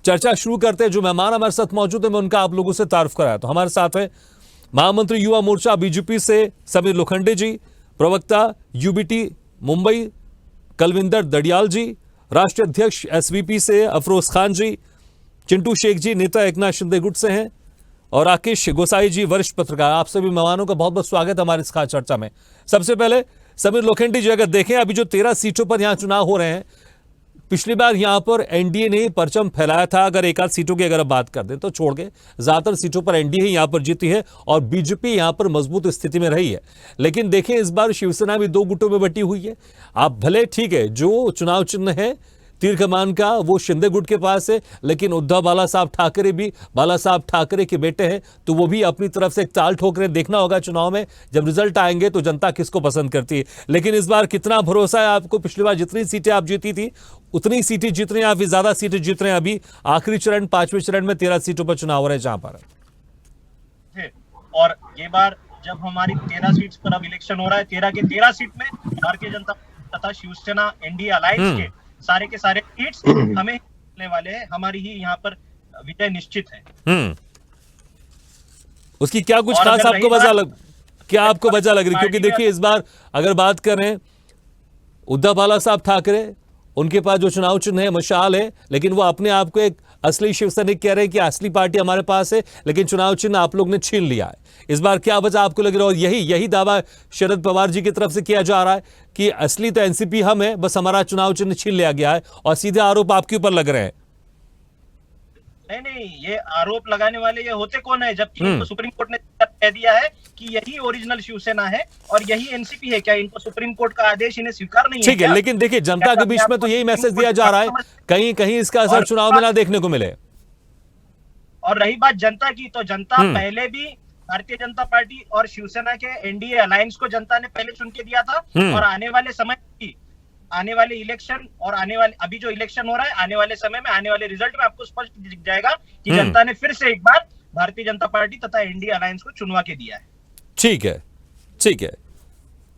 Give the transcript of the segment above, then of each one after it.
चर्चा शुरू करते हैं। जो मेहमान हमारे साथ मौजूद है मैं उनका आप लोगों से तारुफ कराया। तो हमारे साथ है महामंत्री युवा मोर्चा बीजेपी से समीर लोखंडे जी, प्रवक्ता यूबीटी मुंबई कलविंदर दड़ियाल जी, राष्ट्रीय अध्यक्ष एसवीपी से अफरोज खान जी, चिंटू शेख जी नेता एकनाथ शिंदे गुट से हैं, और राकेश गोसाई जी वरिष्ठ पत्रकार। आप सभी मेहमानों का बहुत बहुत स्वागत है हमारी इस खास चर्चा में। सबसे पहले समीर लोखंडे जी, अगर देखें अभी जो 13 सीटों पर यहां चुनाव हो रहे हैं, पिछली बार यहां पर एनडीए ने परचम फैलाया था। अगर एक आध सीटों की अगर आप बात कर दें तो छोड़ के ज्यादातर सीटों पर एनडीए यहां पर जीती है और बीजेपी यहां पर मजबूत स्थिति में रही है। लेकिन देखें इस बार शिवसेना भी 2 गुटों में बटी हुई है। आप भले ठीक है, जो चुनाव चिन्ह है तीर कमान का वो शिंदे गुट के पास है, लेकिन उद्धव बाला साहब ठाकरे भी बाला साहब ठाकरे के बेटे हैं, तो वो भी अपनी तरफ से एक ताल ठोक रहे। देखना होगा चुनाव में जब रिजल्ट आएंगे तो जनता किसको पसंद करती है। लेकिन इस बार कितना भरोसा है आपको? पिछली बार जितनी सीटें आप जीती थी उतनी सीटें जीत रहे हैं, आप ज्यादा सीटें जीत रहे हैं। अभी आखिरी चरण 5वें चरण में 13 सीटों पर चुनाव हो रहे हैं जहां पर, और ये बार जब हमारी 13 सीट्स पर अब इलेक्शन हो रहा है, 13 के 13 सीट में भारतीय जनता तथा शिवसेना एनडीए अलायंस के सारे सीट्स हमें मिलने वाले हैं। हमारी ही यहाँ पर विजय निश्चित है। उसकी क्या कुछ खास आपको वजह लग रही? क्योंकि देखिए इस बार अगर बात करें उद्धव बाला साहब ठाकरे, उनके पास जो चुनाव चिन्ह है मशाल है, लेकिन वो अपने आप को एक असली शिवसैनिक कह रहे हैं कि असली पार्टी हमारे पास है, लेकिन चुनाव चिन्ह आप लोग ने छीन लिया है। इस बार क्या वजह आपको लग रहा है? और यही दावा शरद पवार जी की तरफ से किया जा रहा है कि असली तो एनसीपी हम है, बस हमारा चुनाव चिन्ह छीन लिया गया है, और सीधे आरोप आपके ऊपर लग रहे हैं। नहीं, ये आरोप लगाने वाले ये होते कौन है, जबकि तो सुप्रीम कोर्ट ने कह दिया है कि यही ओरिजिनल शिवसेना है और यही एनसीपी है। क्या इनको सुप्रीम कोर्ट का आदेश इन्हें स्वीकार नहीं है? ठीक है, लेकिन देखिए जनता के बीच में तो यही मैसेज दिया जा रहा है, कहीं कहीं इसका असर चुनाव में ना देखने को मिले। और रही बात जनता की, तो जनता पहले भी भारतीय जनता पार्टी और शिवसेना के एनडीए अलायंस को जनता ने पहले चुन के दिया था, और आने वाले समय की आने वाले इलेक्शन और अभी जो इलेक्शन हो रहा है, आने वाले समय में आने वाले रिजल्ट में आपको स्पष्ट दिख जाएगा कि जनता ने फिर से एक बार भारतीय जनता पार्टी तथा एनडीए अलायंस को चुनवा के दिया है। ठीक है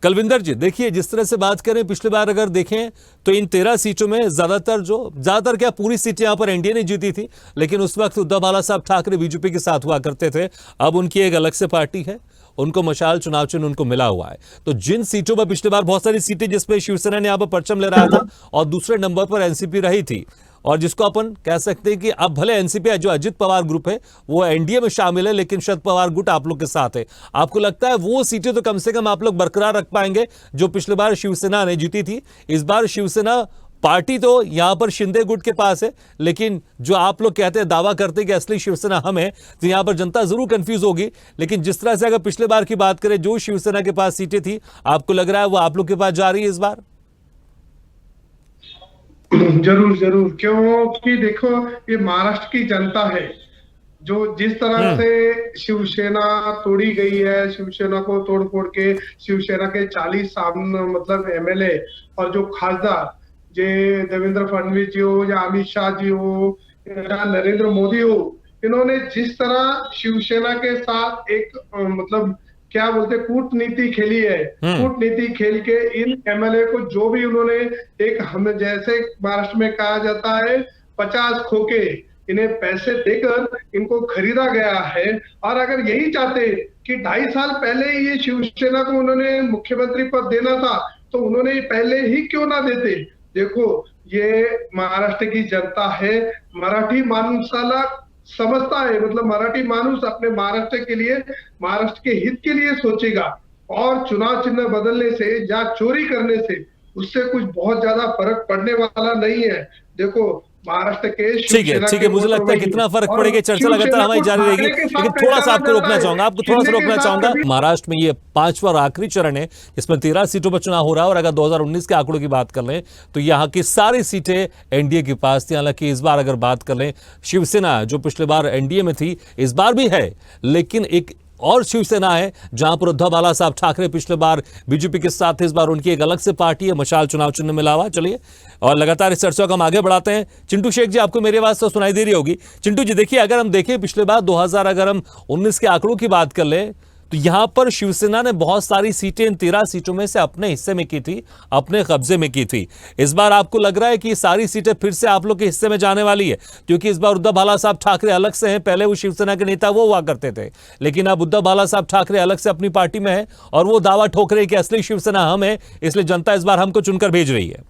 कलविंदर जी, देखिए जिस तरह से बात करें, पिछली बार अगर देखें तो इन 13 सीटों में ज्यादातर क्या पूरी सीटें यहां पर एनडीए ने जीती थी, लेकिन उस वक्त उद्धव बाला साहब ठाकरे बीजेपी के साथ हुआ करते थे। अब उनकी एक अलग से पार्टी है, उनको मशाल चुनाव चिन्ह उनको मिला हुआ है। तो जिन सीटों पर पिछली बार बहुत सारी सीटें जिसपे शिवसेना ने यहां पर परचम ले रहा था और दूसरे नंबर पर एनसीपी रही थी, और जिसको अपन कह सकते हैं कि अब भले एनसीपी जो अजित पवार ग्रुप है वो एनडीए में शामिल है, लेकिन शरद पवार गुट आप लोग के साथ है। आपको लगता है वो सीटें तो कम से कम आप लोग बरकरार रख पाएंगे जो पिछली बार शिवसेना ने जीती थी? इस बार शिवसेना पार्टी तो यहां पर शिंदे गुट के पास है, लेकिन जो आप लोग कहते हैं, दावा करते हैं कि असली शिवसेना हम है, तो यहां पर जनता जरूर कंफ्यूज होगी। लेकिन जिस तरह से अगर पिछले बार की बात करें, जो शिवसेना के पास सीटें थी, आपको लग रहा है वो आप लोग के पास जा रही है इस बार? जरूर, क्योंकि देखो ये महाराष्ट्र की जनता है, जो जिस तरह से शिवसेना तोड़ी गई है, शिवसेना को तोड़ फोड़ के शिवसेना के 40 मतलब एमएलए और जो खासदार, जे देवेंद्र फडणवीस जी हो या अमित शाह जी हो या नरेंद्र मोदी हो, इन्होंने जिस तरह शिवसेना के साथ एक मतलब क्या बोलते कूटनीति खेली है, कूटनीति खेल के इन एमएलए को जो भी उन्होंने एक हमें जैसे महाराष्ट्र में कहा जाता है 50 खोके इन्हें पैसे देकर इनको खरीदा गया है। और अगर यही चाहते कि 2.5 साल पहले ये शिवसेना को उन्होंने मुख्यमंत्री पद देना था, तो उन्होंने पहले ही क्यों ना देते। देखो ये महाराष्ट्र की जनता है, मराठी माणसाला समझता है, मतलब मराठी मानुस अपने महाराष्ट्र के लिए, महाराष्ट्र के हित के लिए सोचेगा, और चुनाव चिन्ह बदलने से या चोरी करने से उससे कुछ बहुत ज्यादा फर्क पड़ने वाला नहीं है। देखो महाराष्ट्र के ठीक है, मुझे लगता है कितना फर्क पड़ेगा, चर्चा लगातार हमारी जारी रहेगी, लेकिन थोड़ा सा आपको रोकना चाहूंगा। महाराष्ट्र में ये 5वां और आखिरी चरण है, इसमें 13 सीटों पर चुनाव हो रहा है, और अगर 2019 के आंकड़ों की बात कर लें तो यहाँ की सारी सीटें एनडीए के पास थी। हालांकि इस बार अगर बात कर लें, शिवसेना जो पिछले बार एनडीए में थी इस बार भी है, लेकिन एक और शिवसेना है जहां पर उद्धव बाला साहब ठाकरे पिछले बार बीजेपी के साथ थे, इस बार उनकी एक अलग से पार्टी है, मशाल चुनाव चिन्ह मिला हुआ। चलिए और लगातार इस चर्चा को हम आगे बढ़ाते हैं। चिंटू शेख जी, आपको मेरी आवाज तो सुनाई दे रही होगी। चिंटू जी देखिए, अगर हम देखें पिछले बार 2019 के आंकड़ों की बात कर लें तो यहां पर शिवसेना ने बहुत सारी सीटें इन 13 सीटों में से अपने हिस्से में की थी, अपने कब्जे में की थी। इस बार आपको लग रहा है कि सारी सीटें फिर से आप लोग के हिस्से में जाने वाली है? क्योंकि इस बार उद्धव बाला साहब ठाकरे अलग से हैं, पहले वो शिवसेना के नेता वो हुआ करते थे, लेकिन अब उद्धव बाला साहब ठाकरे अलग से अपनी पार्टी में है और वो दावा ठोक रहे हैं कि असली शिवसेना हम है, इसलिए जनता इस बार हमको चुनकर भेज रही है।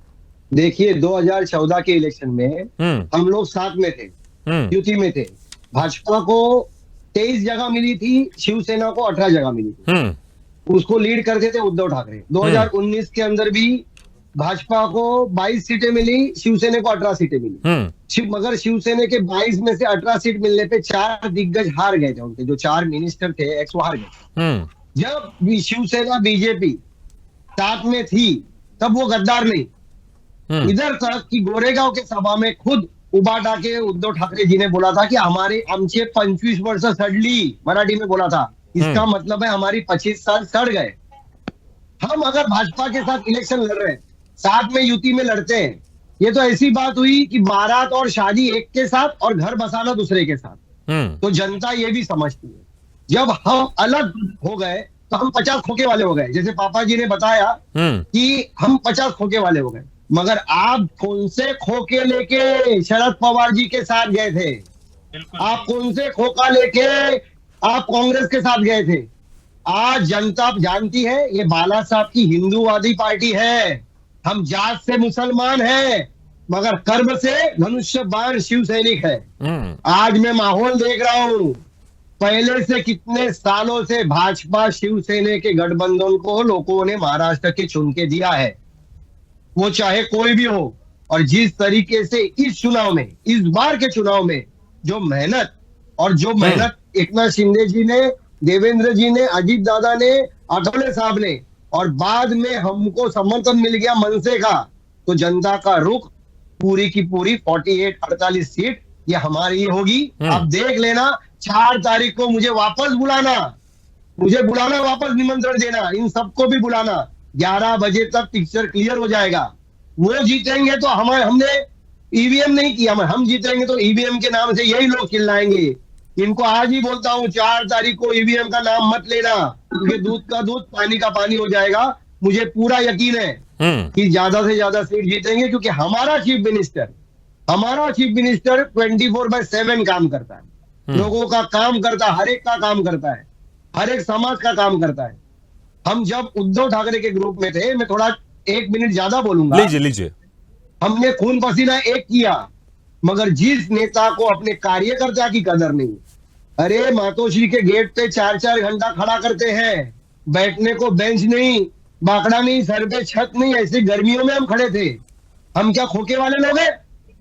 देखिए 2014 के इलेक्शन में हम लोग साथ में थे, युति में थे। भाजपा को 23 जगह मिली थी, शिवसेना को 18 जगह मिली थी। उसको लीड करते थे उद्धव ठाकरे। 2019 के अंदर भी भाजपा को 22 सीटें मिली, शिवसेना को 18 सीटें मिली। मगर शिवसेना के 22 में से 18 सीट मिलने पे 4 दिग्गज हार गए थे। उनके जो 4 मिनिस्टर थे एक्स वो हार गए। जब शिवसेना बीजेपी साथ में थी तब वो गद्दार नहीं। इधर तक कि गोरेगांव के सभा में खुद उभा टाके उद्धव ठाकरे जी ने बोला था कि हमारे आमचे 25 वर्ष सडली, मराठी में बोला था। इसका मतलब है हमारी 25 साल सड़ गए। हम अगर भाजपा के साथ इलेक्शन लड़ रहे हैं, साथ में युति में लड़ते हैं, ये तो ऐसी बात हुई कि बारात और शादी एक के साथ और घर बसाना दूसरे के साथ। तो जनता ये भी समझती है। जब हम अलग हो गए तो हम 50 खोके वाले हो गए। जैसे पापा जी ने बताया कि हम 50 खोके वाले हो गए, मगर आप कौन से खोके लेके शरद पवार जी के साथ गए थे? आप कौन से खोखा लेके आप कांग्रेस के साथ गए थे? आज जनता जानती है ये बाला साहब की हिंदूवादी पार्टी है। हम जात से मुसलमान हैं, मगर कर्म से धनुष्य बाण शिव सैनिक है। आज मैं माहौल देख रहा हूं, पहले से कितने सालों से भाजपा शिवसेना के गठबंधन को लोगों ने महाराष्ट्र के चुन के दिया है, वो चाहे कोई भी हो। और जिस तरीके से इस चुनाव में, इस बार के चुनाव में जो मेहनत एकनाथ शिंदे जी ने, देवेंद्र जी ने, अजीत दादा ने, आठवले साहब ने, और बाद में हमको समर्थन मिल गया मनसे का, तो जनता का रुख पूरी की पूरी 48-48 सीट ये हमारी होगी। आप देख लेना, 4 तारीख को मुझे वापस बुलाना, वापस निमंत्रण देना, इन सबको भी बुलाना। 11 बजे तक पिक्चर क्लियर हो जाएगा। वो जीतेंगे तो हमने ईवीएम नहीं किया, हम जीतेंगे तो ईवीएम के नाम से यही लोग चिल्लाएंगे। इनको आज ही बोलता हूँ 4 तारीख को ईवीएम का नाम मत लेना, क्योंकि दूध का दूध पानी का पानी हो जाएगा। मुझे पूरा यकीन है कि ज्यादा से ज्यादा सीट जीतेंगे, क्योंकि हमारा चीफ मिनिस्टर 24/7 काम करता है, लोगों का काम करता है, हर एक का काम करता है, हर एक समाज का काम करता है। हम जब उद्धव ठाकरे के ग्रुप में थे, मैं थोड़ा 1 मिनट ज्यादा बोलूंगा, लीजिए। हमने खून पसीना एक किया, मगर जिस नेता को अपने कार्यकर्ता की कदर नहीं, अरे मातोश्री के गेट पे 4-4 घंटा खड़ा करते हैं, बैठने को बेंच नहीं, बाकड़ा नहीं, सर पे छत नहीं, ऐसी गर्मियों में हम खड़े थे। हम क्या खोखे वाले लोग हैं?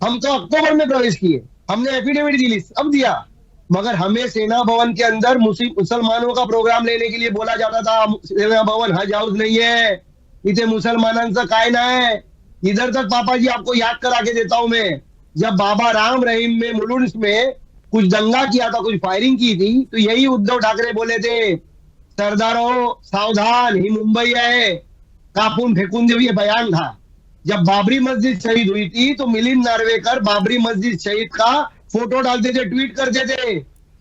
हम तो अक्टूबर में प्रवेश किए, हमने एफिडेविट दी, अब दिया, मगर हमें सेना भवन के अंदर मुसलमानों का प्रोग्राम लेने के लिए बोला जाता था। सेना भवन हज हाउस नहीं है, इतने मुसलमानांचा काय ना है। इधर तक पापा जी आपको याद करा के देता हूं मैं, जब बाबा राम रहीम में मुलुंड में कुछ दंगा किया था, कुछ फायरिंग की थी, तो यही उद्धव ठाकरे बोले थे, सरदारों सावधान, ही मुंबई है, कापून फेकून देव, ये बयान था। जब बाबरी मस्जिद शहीद हुई थी तो मिलिंद नार्वेकर बाबरी मस्जिद शहीद का फोटो डालते थे, ट्वीट करते थे,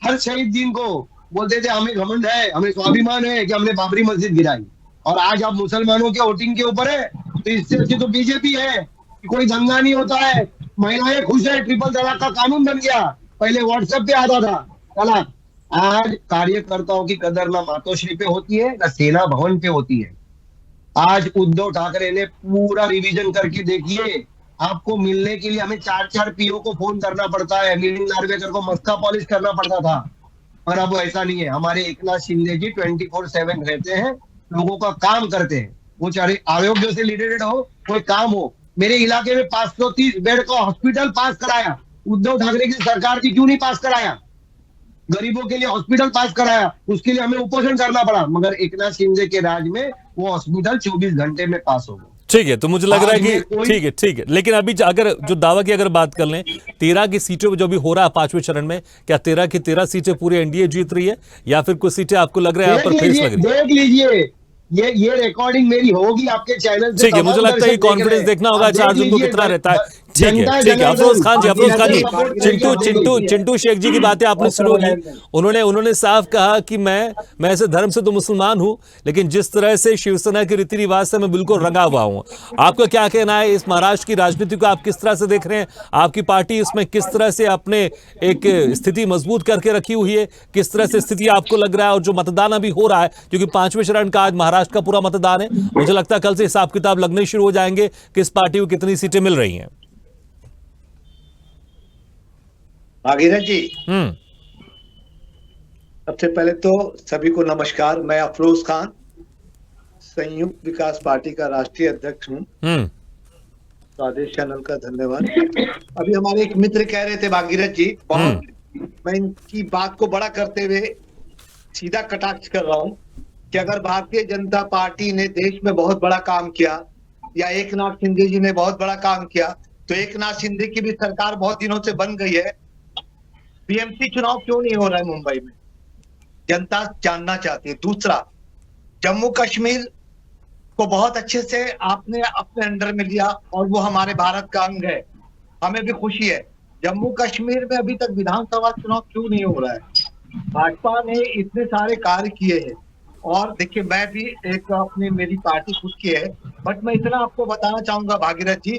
हर शहीद दिन को बोलते थे हमें घमंड है, हमें स्वाभिमान है कि हमने बाबरी मस्जिद गिराई। और आज आप मुसलमानों के वोटिंग के ऊपर है, तो इससे अच्छी तो बीजेपी है कि कोई दंगा नहीं होता है, महिलाएं खुश है, ट्रिपल तलाक का कानून बन गया, पहले व्हाट्सएप पे आता था तलाक। आज कार्यकर्ताओं की कदर ना मातोश्री पे होती है, ना सेना भवन पे होती है। आज उद्धव ठाकरे ने पूरा रिवीजन करके देखिए, आपको मिलने के लिए हमें 4-4 पीओ को फोन करना पड़ता है, मिलिंद नार्वेकर को मस्का पॉलिश करना पड़ता था, और अब ऐसा नहीं है। हमारे एकनाथ शिंदे जी 24/7 रहते हैं, लोगों का काम करते हैं, वो चाहे आरोग्य से रिलेटेड हो, कोई काम हो। मेरे इलाके में 530 बेड का हॉस्पिटल पास कराया, उद्धव ठाकरे की सरकार की क्यों नहीं पास कराया? गरीबों के लिए हॉस्पिटल पास कराया, उसके लिए हमें उपोषण करना पड़ा, मगर एकनाथ शिंदे के राज में वो हॉस्पिटल 24 घंटे में पास हो गया। ठीक है, तो मुझे लग रहा है कि ठीक है, लेकिन अभी अगर जो दावा की अगर बात कर लें, 13 की सीटों में जो भी हो रहा है 5वें चरण में, क्या 13 की 13 सीटें पूरी एनडीए जीत रही है, या फिर कुछ सीटें आपको लग रहा है यहाँ पर फेस लग रही है? देख लीजिए, ये रिकॉर्डिंग मेरी होगी आपके चैनल से। ठीक है, मुझे लगता है कॉन्फिडेंस देखना होगा 4 जून को कितना रहता है। जनता अफरोज खान जी, जनार्दन चिंटू शेख जी की बातें आपने सुनी होगी। उन्होंने साफ कहा कि मैं ऐसे धर्म से तो मुसलमान हूं, लेकिन जिस तरह से शिवसेना के रीति रिवाज से मैं बिल्कुल रंगा हुआ हूं। आपका क्या कहना है इस महाराष्ट्र की राजनीति को, आप किस तरह से देख रहे हैं? आपकी पार्टी इसमें किस तरह से अपने एक स्थिति मजबूत करके रखी हुई है? किस तरह से स्थिति आपको लग रहा है? और जो मतदान अभी हो रहा है, क्योंकि 5वें चरण का आज महाराष्ट्र का पूरा मतदान है, मुझे लगता है कल से हिसाब किताब लगने शुरू हो जाएंगे, किस पार्टी को कितनी सीटें मिल रही हैं। भागीरथ जी, सबसे पहले तो सभी को नमस्कार। मैं अफरोज खान, संयुक्त विकास पार्टी का राष्ट्रीय अध्यक्ष हूँ। स्वादेश चैनल का धन्यवाद। अभी हमारे एक मित्र कह रहे थे भागीरथ जी, बहुत मैं इनकी बात को बड़ा करते हुए सीधा कटाक्ष कर रहा हूँ कि अगर भारतीय जनता पार्टी ने देश में बहुत बड़ा काम किया या एक नाथ शिंदे जी ने बहुत बड़ा काम किया, तो एक नाथ शिंदे की भी सरकार बहुत दिनों से बन गई है। बीएमसी चुनाव क्यों नहीं हो रहा है मुंबई में, जनता जानना चाहती है। दूसरा, जम्मू कश्मीर को बहुत अच्छे से आपने अपने अंडर में लिया और वो हमारे भारत का अंग है, हमें भी खुशी है। जम्मू कश्मीर में अभी तक विधानसभा चुनाव क्यों नहीं हो रहा है? भाजपा ने इतने सारे कार्य किए हैं। और देखिए, मैं भी एक अपनी मेरी पार्टी खुद की है, बट मैं इतना आपको बताना चाहूंगा भागीरथ जी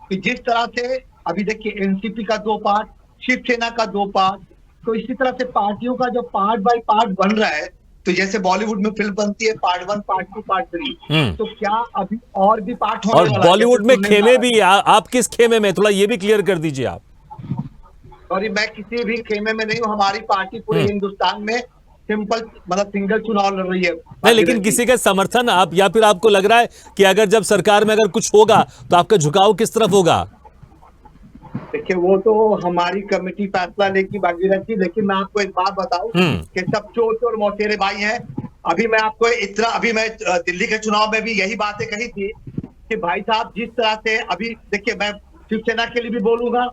कि जिस तरह से अभी देखिए एनसीपी का 2 पार्ट, शिवसेना का 2 पार्ट, तो इसी तरह से पार्टियों का जो पार्ट बाय पार्ट बन रहा है, तो जैसे बॉलीवुड में फिल्म बनती है पार्ट 1, पार्ट 2, पार्ट 3, तो क्या अभी और भी पार्ट होने और वाला है? बॉलीवुड में खेमे भी, आप किस खेमे में, थोड़ा ये भी क्लियर कर दीजिए आप। सॉरी, मैं किसी भी खेमे में नहीं हूँ। हमारी पार्टी पूरे हिंदुस्तान में सिंपल मतलब सिंगल चुनाव लड़ रही है। नहीं, लेकिन किसी का समर्थन आप, या फिर आपको लग रहा है कि अगर जब सरकार में अगर कुछ होगा तो आपका झुकाव किस तरफ होगा? देखिए, वो तो हमारी कमेटी फैसला लेगी भागीरथ जी, लेकिन मैं आपको एक बात बताऊं कि सब चोर और मौतेरे भाई हैं। अभी मैं आपको इतना, अभी मैं दिल्ली के चुनाव में भी यही बातें कही थी कि भाई साहब, जिस तरह से अभी देखिए, मैं शिवसेना के लिए भी बोलूंगा,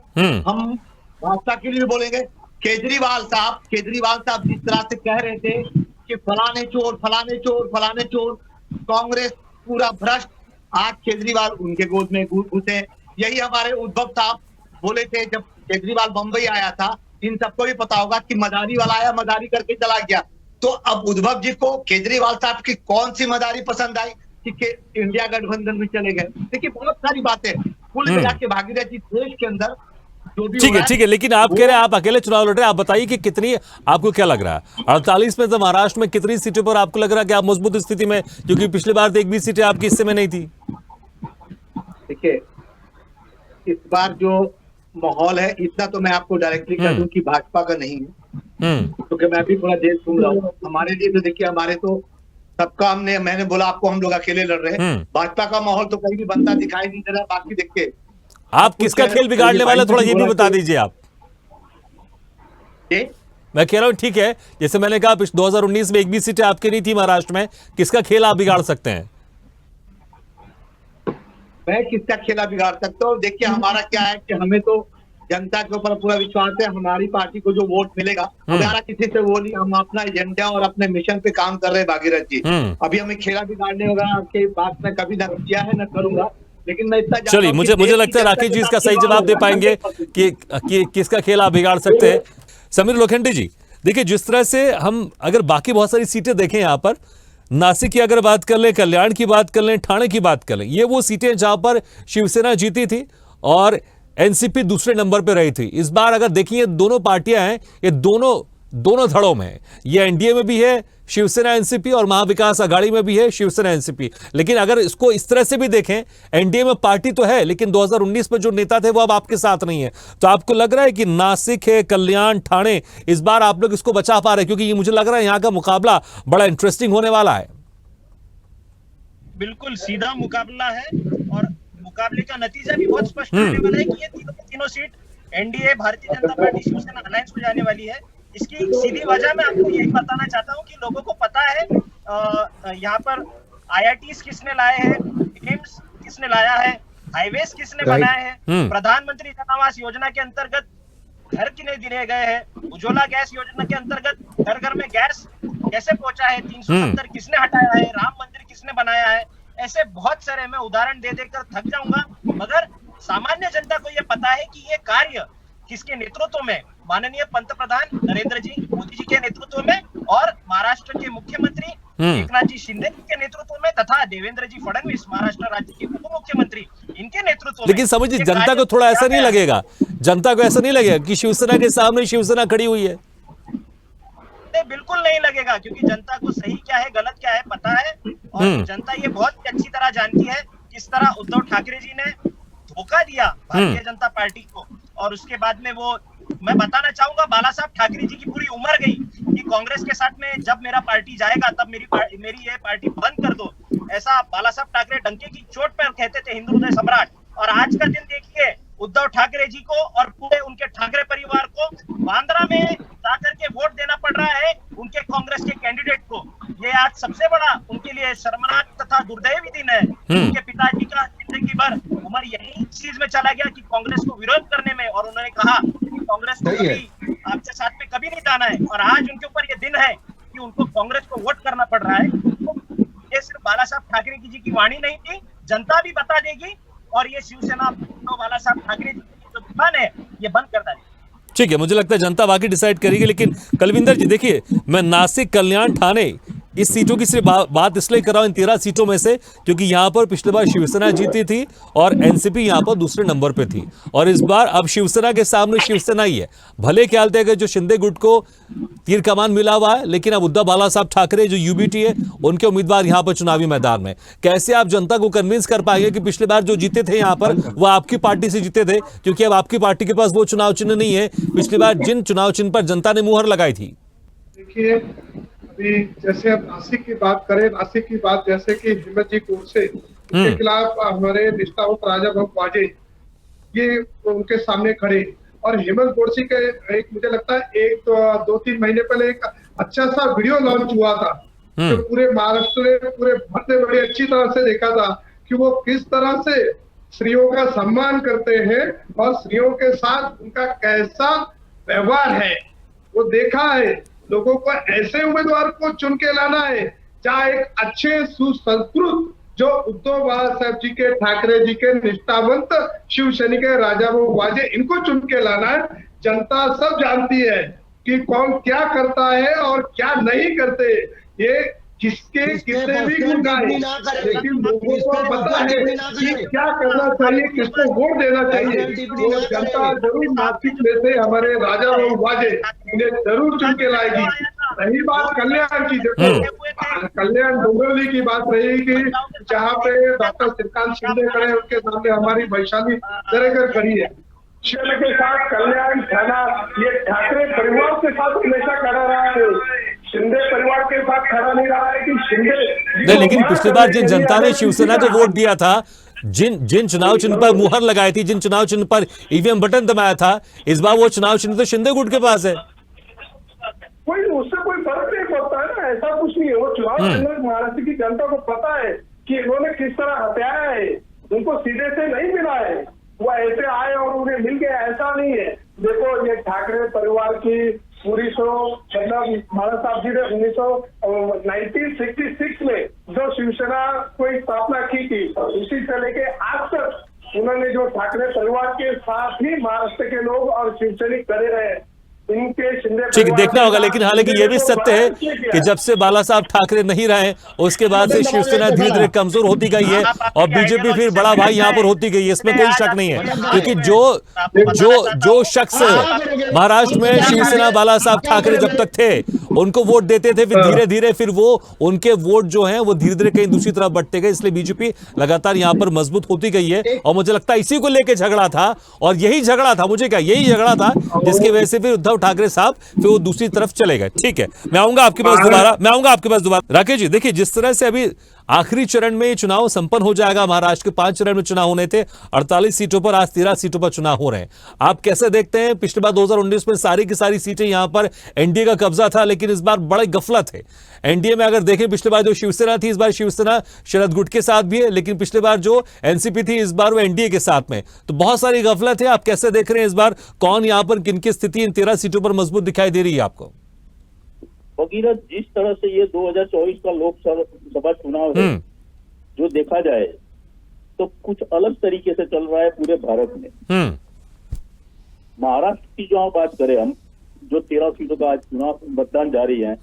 हम भाजपा के लिए भी बोलेंगे। केजरीवाल साहब जिस तरह से कह रहे थे कि फलाने चोर, फलाने चोर, फलाने चोर, कांग्रेस पूरा भ्रष्ट, आज केजरीवाल उनके गोद में घुसे। यही हमारे उद्धव साहब बोले थे जब केजरीवाल बंबई आया था। इन सबको भी पता होगा कि मदारी वाला आया, मदारी करके चला गया। तो अब उद्धव जी को केजरीवाल साहब की कौन सी मदारी पसंद आई कि इंडिया गठबंधन में चले गए? देखिए, बहुत सारी बातें कुल मिला के भागीरथ जी देश के अंदर जो भी ठीक है, लेकिन आप कह रहे हैं आप अकेले चुनाव लड़ रहे हैं। आप बताइए कि कितनी, आपको क्या लग रहा है 48 में तो महाराष्ट्र में कितनी सीटों पर आपको लग रहा है कि आप मजबूत स्थिति में, क्योंकि पिछली बार तो एक भी सीटें आपकी हिस्से में नहीं थी। देखिए, इस बार जो माहौल है, इतना तो मैं आपको डायरेक्टली कह दूं कि भाजपा का नहीं है, क्योंकि मैं भी थोड़ा देर घूम रहा हूँ। हमारे लिए तो देखिए, हमारे तो सबका मैंने बोला आपको, हम लोग अकेले लड़ रहे हैं। भाजपा का माहौल तो कहीं भी बनता दिखाई नहीं दे रहा। बाकी देखिए, आप किसका खेल बिगाड़ने वाला, थोड़ा ये भी बता दीजिए आप। मैं कह रहा हूँ, ठीक है, जैसे मैंने कहा 2019 में एक भी सीटें आपकी नहीं थी महाराष्ट्र में, किसका खेल आप बिगाड़ सकते हैं? मैं किसका खेला बिगाड़ सकता हूँ? देखिए, हमारा क्या है कि हमें तो जनता के ऊपर पूरा विश्वास है। हमारी पार्टी को जो वोट मिलेगा, हमारा किसी से वो नहीं, हम अपना एजेंडा और अपने मिशन पे काम कर रहे हैं भागीरथ जी। अभी हमें खेला बिगाड़ने वगैरह आपके बात में कभी न किया है, न करूंगा। लेकिन मैं इतना, चलिए, मुझे लगता है राकेश जी इसका सही जवाब दे पाएंगे कि किसका खेल आप बिगाड़ सकते हैं। समीर लोखंडे जी, देखिए, जिस तरह से हम अगर बाकी बहुत सारी सीटें देखें, यहाँ पर नासिक की अगर बात कर लें, कल्याण की बात कर लें, ठाणे की बात कर लें, ये वो सीटें जहां पर शिवसेना जीती थी और एनसीपी दूसरे नंबर पर रही थी। इस बार अगर देखिए, दोनों पार्टियां हैं, ये दोनों धड़ों में है। ये एनडीए में भी है शिवसेना एनसीपी और महाविकास आघाड़ी में भी है शिवसेना एनसीपी। लेकिन अगर इसको इस तरह से भी देखें, एनडीए में पार्टी तो है, लेकिन 2019 में जो नेता थे वो अब आपके साथ नहीं है। तो आपको लग रहा है कि नासिक है, कल्याण, ठाणे, इस बार आप लोग इसको बचा पा रहे हैं? क्योंकि ये मुझे लग रहा है यहाँ का मुकाबला बड़ा इंटरेस्टिंग होने वाला है। बिल्कुल सीधा मुकाबला है और मुकाबले का नतीजा भी बहुत स्पष्ट होने वाला है कि ये तीनों seat NDA, Bharatiya Janata party, Shiv Sena alliance को जाने वाली है। इसकी सीधी वजह मैं आपको यही बताना चाहता हूँ कि लोगों को पता है यहाँ पर IITs किसने लाए हैं, एम्स किसने लाया है, हाईवेज किसने बनाए हैं, प्रधानमंत्री जन आवास योजना के अंतर्गत घर कितने दिए गए हैं, उज्ज्वला गैस योजना के अंतर्गत घर घर में गैस कैसे पहुंचा है, 370 किसने हटाया है, राम मंदिर किसने बनाया है। ऐसे बहुत सारे मैं उदाहरण दे देकर थक जाऊंगा, मगर सामान्य जनता को ये पता है कि ये कार्य किसके नेतृत्व में, माननीय पंतप्रधान नरेंद्र जी मोदी जी के नेतृत्व में और महाराष्ट्र के मुख्यमंत्री एकनाथ जी शिंदे के नेतृत्व में तथा देवेंद्र जी फडणवीस महाराष्ट्र राज्य के उप मुख्यमंत्री इनके नेतृत्व में। लेकिन समझिए जनता को थोड़ा ऐसा नहीं लगेगा, जनता को ऐसा नहीं लगेगा कि शिवसेना के सामने शिवसेना खड़ी हुई है? बिल्कुल नहीं लगेगा, क्योंकि जनता को सही क्या है गलत क्या है पता है और जनता ये बहुत अच्छी तरह जानती है किस तरह उद्धव ठाकरे जी ने धोखा दिया भारतीय जनता पार्टी को। और उसके बाद में वो, मैं बताना चाहूंगा, बाला साहब ठाकरे जी की पूरी उम्र गई कि कांग्रेस के साथ में जब मेरा पार्टी जाएगा तब मेरी ये पार्टी बंद कर दो, ऐसा बाला साहब ठाकरे डंके की चोट पर कहते थे, हिंदू हृदय सम्राट। और आज का दिन देखिए उद्धव ठाकरे जी को और पूरे उनके ठाकरे परिवार को बांद्रा में जाकर के वोट देना पड़ रहा है उनके कांग्रेस के कैंडिडेट को। ये आज सबसे बड़ा उनके लिए शर्मनाक तथा दुर्दैवी दिन है। उनके पिताजी का जिंदगी भर उम्र यही चीज में चला गया कि कांग्रेस को विरोध करने में, और उन्होंने कहा कि कांग्रेस को कभी आपके साथ में कभी नहीं जाना है। और आज उनके ऊपर ये दिन है कि उनको कांग्रेस को वोट करना पड़ रहा है। तो ये सिर्फ बाला साहब ठाकरे जी की वाणी नहीं थी, जनता भी बता देगी और ये शिवसेना तो बाला साहब ठाकरे जी की जो दुकान है ये बंद कर देगी। ठीक है, मुझे लगता है जनता बाकी डिसाइड करेगी। लेकिन कलविंदर जी देखिए, मैं नासिक, कल्याण, ठाणे इस सीटों की सिर्फ बात इसलिए कर रहा हूं, इन 13 सीटों में से, क्योंकि यहां पर पिछले बार शिवसेना जीती थी और एनसीपी यहां पर दूसरे नंबर पे थी। और इस बार अब शिवसेना के सामने शिवसेना ही है। भले ख्याल थे कि जो शिंदे गुट को तीर कमान मिला हुआ है, लेकिन अब उद्धव बाला साहब ठाकरे जो यूबीटी है उनके उम्मीदवार यहां पर चुनावी मैदान में। कैसे आप जनता को कन्विंस कर पाएंगे कि पिछले बार जो जीते थे यहां पर वो आपकी पार्टी से जीते थे, क्योंकि अब आपकी पार्टी के पास वो चुनाव चिन्ह नहीं है पिछली बार जिन चुनाव चिन्ह पर जनता ने मुहर लगाई थी। देखिए, अभी जैसे अब नासिक की बात करें, नासिक की बात जैसे कि हिम्मत जी गोडसे के खिलाफ हमारे निष्ठावंत राजा भाऊ वाजे ये उनके सामने खड़े, और हेमंत गोडसे के एक, मुझे लगता है एक 2-3 महीने पहले एक अच्छा सा वीडियो लॉन्च हुआ था जो पूरे महाराष्ट्र में पूरे भारत में बड़ी अच्छी तरह से देखा था कि वो किस तरह से स्त्रियों का सम्मान करते हैं और स्त्रियों के साथ उनका कैसा व्यवहार है वो देखा है। लोगों को ऐसे उम्मीदवार को चुन के लाना है, चाहे एक अच्छे सुसंस्कृत जो उद्धव बाला साहब जी के, ठाकरे जी के निष्ठावंत शिवसैनिक है, राजा भाऊ वाजे, इनको चुन के लाना है। जनता सब जानती है कि कौन क्या करता है और क्या नहीं करते, ये किसके कितने भी गुण गाए, लेकिन लोगों को पता है कि क्या करना चाहिए, किसको वोट देना चाहिए। तो जनता जरूर नासिक में से हमारे राजा भाऊ वाजे इन्हें जरूर चुन के लाएगी। रही बात कल्याण की, देखो कल्याण डोंबिवली की बात रही कि जहाँ पे डॉक्टर श्रीकांत शिंदे खड़े हैं, उनके सामने हमारी वैशाली दरेकर खड़ी है। शिवसेना के साथ कल्याण थाना ये ठाकरे परिवार के साथ हमेशा खड़ा रहा है, शिंदे परिवार के साथ खड़ा नहीं रहा है कि शिंदे नहीं। लेकिन पिछली बार जिन जनता ने शिवसेना को वोट दिया था, जिन चुनाव चिन्ह पर मुहर लगाई थी, जिन चुनाव चिन्ह पर ईवीएम बटन दबाया था, इस बार वो चुनाव चिन्ह तो शिंदे गुट के पास है। कोई उससे कोई फर्क नहीं पड़ता है ना, ऐसा कुछ नहीं है। वो चुनाव चिन्ह महाराष्ट्र की जनता को पता है कि इन्होंने किस तरह हत्याया है, उनको सीधे से नहीं मिला है, वो ऐसे आए और उन्हें मिल गया, ऐसा नहीं है। देखो ये ठाकरे परिवार की पूरी मतलब महाराज साहब जी ने 1966 में जो शिवसेना को स्थापना की थी, उसी से लेके आज तक उन्होंने जो ठाकरे परिवार के साथ ही महाराष्ट्र के लोग और शिवसैनिक खड़े रहे। ठीक, देखना होगा। लेकिन हालांकि ये भी सत्य है कि जब से बाला साहब ठाकरे नहीं रहे उसके बाद से शिवसेना धीरे धीरे कमजोर होती गई है और बीजेपी फिर बड़ा भाई यहां पर होती गई है, इसमें कोई शक नहीं है। क्योंकि जो शख्स महाराष्ट्र में शिवसेना बाला साहब ठाकरे जब तक थे उनको वोट देते थे, फिर धीरे धीरे फिर वो उनके वोट जो हैं वो धीरे धीरे कहीं दूसरी तरफ बढ़ते गए। इसलिए बीजेपी लगातार यहां पर मजबूत होती गई है और मुझे लगता है इसी को लेकर झगड़ा था और यही झगड़ा था, मुझे क्या यही झगड़ा था जिसकी वजह से फिर उद्धव ठाकरे साहब फिर वो दूसरी तरफ चले गए। ठीक है, मैं आऊंगा आपके पास दोबारा। राकेश जी देखिए, जिस तरह से अभी आखिरी चरण में चुनाव संपन्न हो जाएगा, महाराष्ट्र के 5 चरण में चुनाव होने थे, 48 सीटों पर आज 13 सीटों पर चुनाव हो रहे हैं। आप कैसे देखते हैं? पिछली बार 2019 में सारी की सारी सीटें यहां पर एनडीए का कब्जा था, लेकिन इस बार बड़े गफलत है एनडीए में। अगर देखें पिछली बार जो शिवसेना थी, इस बार शिवसेना शरद गुट के साथ भी है, लेकिन पिछली बार जो एनसीपी थी इस बार वो एनडीए के साथ में, तो बहुत सारी गफलत है। आप कैसे देख रहे हैं इस बार कौन यहां पर किनकी स्थिति इन 13 सीटों पर मजबूत दिखाई दे रही है आपको? भगीरथ, जिस तरह से ये 2024 का लोकसभा चुनाव है, जो देखा जाए तो कुछ अलग तरीके से चल रहा है पूरे भारत में। महाराष्ट्र की जो हम बात करें, हम जो 13 सीटों का आज चुनाव मतदान जारी है,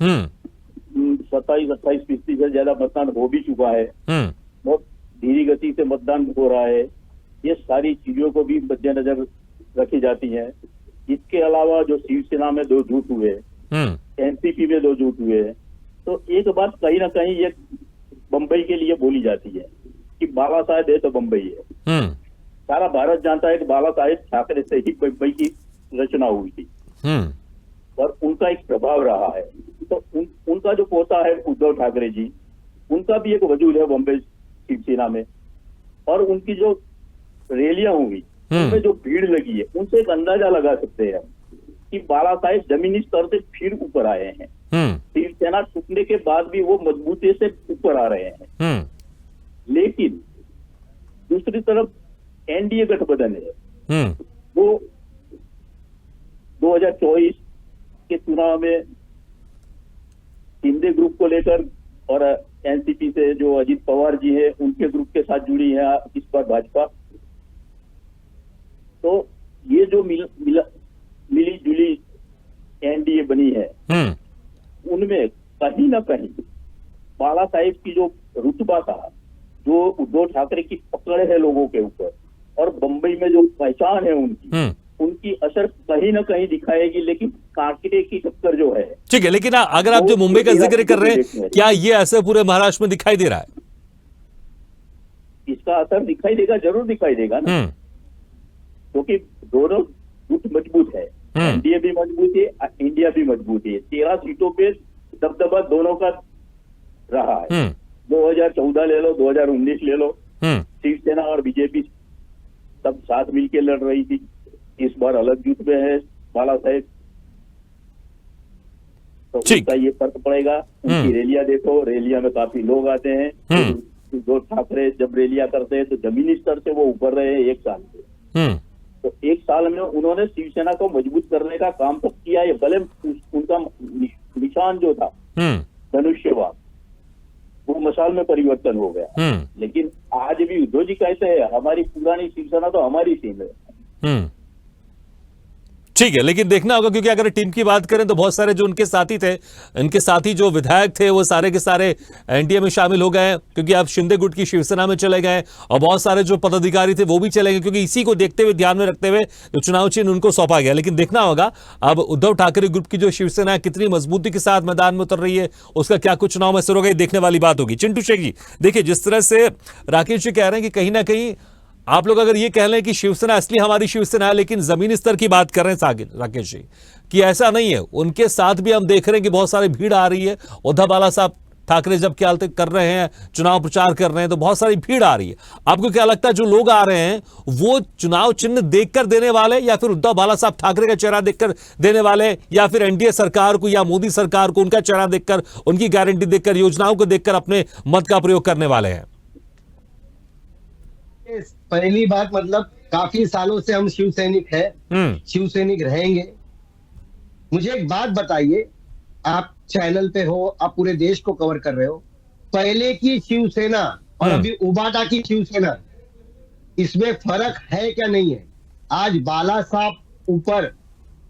27-28% से ज्यादा मतदान हो भी चुका है, बहुत धीमी गति से मतदान हो रहा है। ये सारी चीजों को भी मद्देनजर रखी जाती है। इसके अलावा जो शिवसेना में 2 जुट हुए, एनसीपी में 2 जुट हुए, तो एक बात कहीं ना कहीं ये बंबई के लिए बोली जाती है कि बाला साहेब है तो बंबई है। सारा भारत जानता है कि बाला साहेब ठाकरे से ही बंबई की रचना हुई थी और उनका एक प्रभाव रहा है। तो उनका जो पोता है उद्धव ठाकरे जी, उनका भी एक वजूद है बॉम्बे शिवसेना में, और उनकी जो रैलियां हुई उनमें जो भीड़ लगी है, उनसे एक अंदाजा लगा सकते हैं कि बाला साहेब जमीनी स्तर से फिर ऊपर आए हैं। शिवसेना टूटने के बाद भी वो मजबूती से ऊपर आ रहे हैं। लेकिन दूसरी तरफ एनडीए गठबंधन है, वो 2024 के चुनाव में शिंदे ग्रुप को लेकर और एनसीपी से जो अजीत पवार जी है उनके ग्रुप के साथ जुड़ी है इस बार भाजपा। तो ये जो मिली जुली एनडीए बनी है, उनमें कहीं ना कहीं बाला साहेब की जो रुतबा था, जो उद्धव ठाकरे की पकड़ है लोगों के ऊपर, और बंबई में जो पहचान है उनकी असर कहीं ना कहीं दिखाएगी। लेकिन कांटे की टक्कर जो है, ठीक है, लेकिन अगर आप जो मुंबई का जिक्र कर रहे हैं, क्या ये असर पूरे महाराष्ट्र में दिखाई दे रहा है? इसका असर दिखाई देगा, जरूर दिखाई देगा ना, क्योंकि दोनों गुट मजबूत है। एनडीए भी मजबूत है, इंडिया भी मजबूत है। 13 सीटों पे दबदबा दोनों का रहा है। 2014 ले लो, 2019 ले लो, शिवसेना और बीजेपी सब साथ मिलकर लड़ रही थी। इस बार अलग जुट में है बाला साहेब, तो उसका ये फर्क पड़ेगा। उनकी रैलियां देखो, रैलिया में काफी लोग आते हैं। उद्धव ठाकरे जब रैलियां करते हैं तो जमीनी स्तर से वो ऊपर रहे 1 साल से, तो 1 साल में उन्होंने शिवसेना को मजबूत करने का काम तो किया है। भले उनका निशान जो था धनुष्यबाण, वो मशाल में परिवर्तन हो गया, लेकिन आज भी उद्धव जी कहते हैं हमारी पुरानी शिवसेना तो हमारी टीम है। ठीक है, लेकिन देखना होगा, क्योंकि अगर टीम की बात करें तो बहुत सारे जो उनके साथी थे, इनके साथी जो विधायक थे, वो सारे के सारे एनडीए में शामिल हो गए, क्योंकि अब शिंदे गुट की शिवसेना में चले गए, और बहुत सारे जो पदाधिकारी थे वो भी चले गए, क्योंकि इसी को देखते हुए, ध्यान में रखते हुए जो चुनाव चिन्ह उनको सौंपा गया। लेकिन देखना होगा अब उद्धव ठाकरे ग्रुप की जो शिवसेना है कितनी मजबूती के साथ मैदान में उतर रही है, उसका क्या कुछ चुनाव में असर होगा, देखने वाली बात होगी। चिंटू शेख जी, देखिए जिस तरह से राकेश जी कह रहे हैं कि कहीं ना कहीं आप लोग अगर ये कह लें कि शिवसेना असली हमारी शिवसेना है, लेकिन जमीनी स्तर की बात कर रहे हैं राकेश जी कि ऐसा नहीं है, उनके साथ भी हम देख रहे हैं कि बहुत सारी भीड़ आ रही है। उद्धव बाला साहब ठाकरे जब क्या कर रहे हैं, चुनाव प्रचार कर रहे हैं, तो बहुत सारी भीड़ आ रही है। आपको क्या लगता है जो लोग आ रहे हैं वो चुनाव चिन्ह देखकर देने वाले, या फिर उद्धव बाला साहब ठाकरे का चेहरा देखकर देने वाले, या फिर एनडीए सरकार को या मोदी सरकार को उनका चेहरा देखकर, उनकी गारंटी देखकर, योजनाओं को देखकर अपने मत का प्रयोग करने वाले हैं? पहली बात, मतलब काफी सालों से हम शिव सैनिक है, शिव सैनिक रहेंगे। मुझे एक बात बताइए, आप चैनल पे हो, आप पूरे देश को कवर कर रहे हो, पहले की शिवसेना और अभी उबाटा की शिवसेना, इसमें फर्क है क्या नहीं है? आज बाला साहब ऊपर,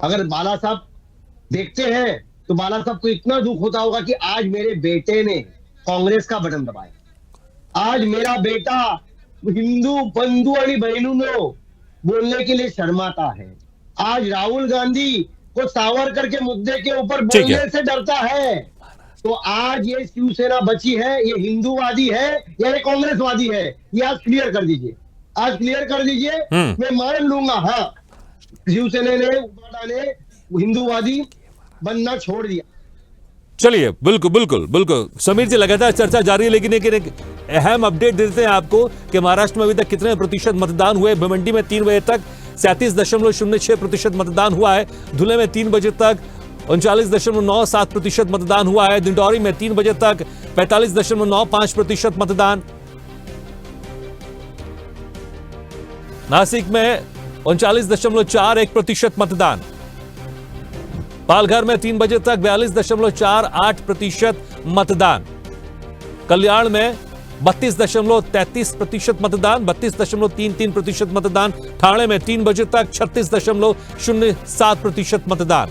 अगर बाला साहब देखते हैं तो बाला साहब को इतना दुख होता होगा कि आज मेरे बेटे ने कांग्रेस का बटन दबाया, आज मेरा बेटा हिंदू बंधु और बहनों बोलने के लिए शर्माता है, आज राहुल गांधी को सावरकर के मुद्दे के ऊपर बोलने से डरता है। तो आज ये शिवसेना बची है, ये हिंदूवादी है या ये कांग्रेसवादी है, ये आज क्लियर कर दीजिए, आज क्लियर कर दीजिए। मैं मान लूंगा हाँ, शिवसेना ने, उबाटा ने हिंदूवादी बनना छोड़ दिया। चलिए, बिल्कुल बिल्कुल बिल्कुल समीर जी, लगातार चर्चा जारी है, लेकिन एक अहम अपडेट देते हैं आपको कि महाराष्ट्र में अभी तक कितने प्रतिशत मतदान हुए। भिवंडी में 3 बजे तक 37.06% मतदान हुआ है। धुले में 3 बजे तक 39.97% मतदान हुआ है। दिंडौरी में 3 बजे तक 45.95% मतदान। नासिक में 39.41% मतदान। पालघर में 3 बजे तक 42.48% मतदान। कल्याण में 32.33% मतदान, 32.33% मतदान। ठाणे में 3 बजे तक 36.07% मतदान।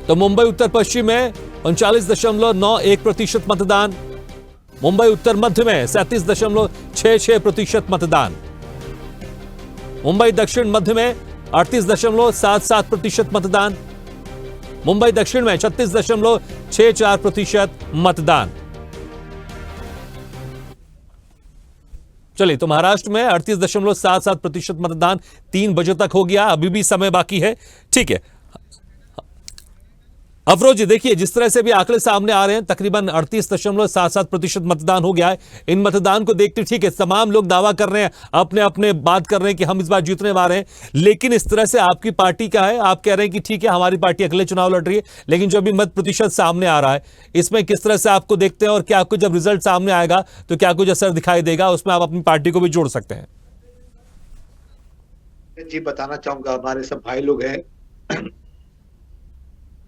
तो मुंबई उत्तर पश्चिम में 39.91% मतदान, मुंबई उत्तर मध्य में 37.66% मतदान, मुंबई दक्षिण मध्य में 38.77% मतदान, मुंबई दक्षिण में 36.64% मतदान। चलिए, तो महाराष्ट्र में 38.77% मतदान 3 बजे तक हो गया, अभी भी समय बाकी है। ठीक है अफरोज जी, देखिए जिस तरह से भी आंकड़े सामने आ रहे हैं, तकरीबन 38.77% मतदान हो गया है। इन मतदान को देखते ठीक है, तमाम लोग दावा कर रहे हैं, अपने अपने बात कर रहे हैं कि हम इस बार जीतने वाले हैं, लेकिन इस तरह से आपकी पार्टी का है, आप कह रहे हैं कि ठीक है हमारी पार्टी अगले चुनाव लड़ रही है, लेकिन जो अभी मत प्रतिशत सामने आ रहा है, इसमें किस तरह से आपको देखते हैं और क्या आपको जब रिजल्ट सामने आएगा तो क्या कुछ असर दिखाई देगा, उसमें आप अपनी पार्टी को भी जोड़ सकते हैं? जी बताना चाहूंगा, हमारे सब भाई लोग हैं,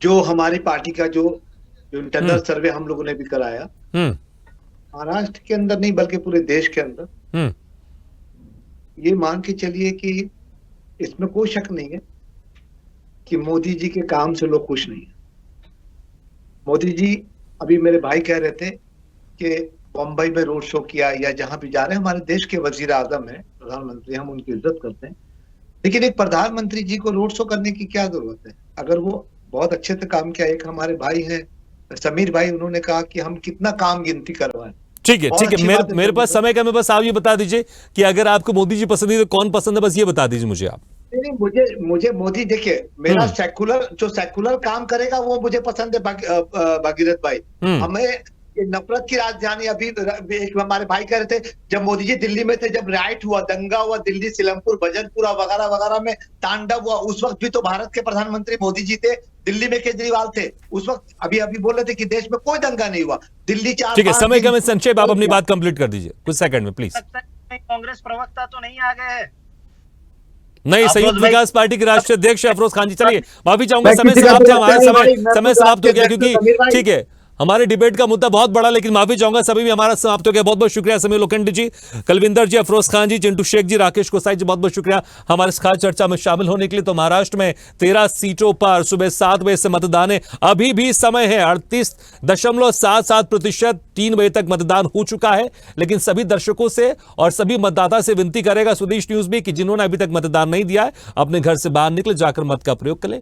जो हमारी पार्टी का जो इंटरनल सर्वे हम लोगों ने भी कराया, महाराष्ट्र के अंदर नहीं बल्कि पूरे देश के अंदर, ये मान के चलिए कि इसमें कोई शक नहीं है कि मोदी जी के काम से लोग खुश नहीं है। मोदी जी, अभी मेरे भाई कह रहे थे कि बम्बई में रोड शो किया या जहां भी जा रहे हैं, हमारे देश के वजीर आजम है, प्रधानमंत्री, हम उनकी इज्जत करते हैं, लेकिन एक प्रधानमंत्री जी को रोड शो करने की क्या जरूरत है? अगर वो बहुत अच्छे से काम किया, एक हमारे भाई हैं समीर भाई, उन्होंने कहा कि हम कितना काम गिनती करवाएं। ठीक है मेरे पास समय का, मैं बस आप ये बता दीजिए कि अगर आपको मोदी जी पसंद है तो कौन पसंद है, बस ये बता दीजिए मुझे आप। नहीं, मुझे मोदी, देखिए मेरा सेकुलर काम करेगा वो मुझे पसंद है भागीरथ भाई। हमें नफरत की राजधानी, अभी एक हमारे भाई कह रहे थे जब मोदी जी दिल्ली में थे, जब राइट हुआ, दंगा हुआ दिल्ली, सीलमपुर, भजनपुरा वगैरह वगैरह में तांडव हुआ, उस वक्त भी तो भारत के प्रधानमंत्री मोदी जी थे, दिल्ली में केजरीवाल थे उस वक्त। अभी बोल रहे थे कि देश में कोई दंगा नहीं हुआ, दिल्ली 4 ठीक है, समय का मैं संक्षेप, आप अपनी बात कंप्लीट कर दीजिए कुछ सेकंड में प्लीज। कांग्रेस प्रवक्ता तो नहीं आ गए हैं? नहीं, संयुक्त विकास पार्टी के राष्ट्रीय अध्यक्ष अफरोज खान जी, चलिए माफी चाहूंगा, समय समाप्त है, हमारा समय समाप्त हो गया, क्योंकि ठीक है हमारे डिबेट का मुद्दा बहुत बड़ा, लेकिन माफी चाहूंगा सभी भी हमारा समाप्त हो गया। बहुत बहुत शुक्रिया समीर लोखंडे जी, कलविंदर जी, अफरोज खान जी, चिंटू शेख जी, राकेश कोसाई जी, बहुत बहुत शुक्रिया हमारे इस खास चर्चा में शामिल होने के लिए। तो महाराष्ट्र में 13 सीटों पर सुबह 7 बजे से मतदान है, अभी भी समय है, 38.77%, 3 बजे तक मतदान हो चुका है, लेकिन सभी दर्शकों से और सभी मतदाता से विनती करेगा स्वदेश न्यूज भी कि जिन्होंने अभी तक मतदान नहीं दिया है, अपने घर से बाहर निकले, जाकर मत का प्रयोग करें।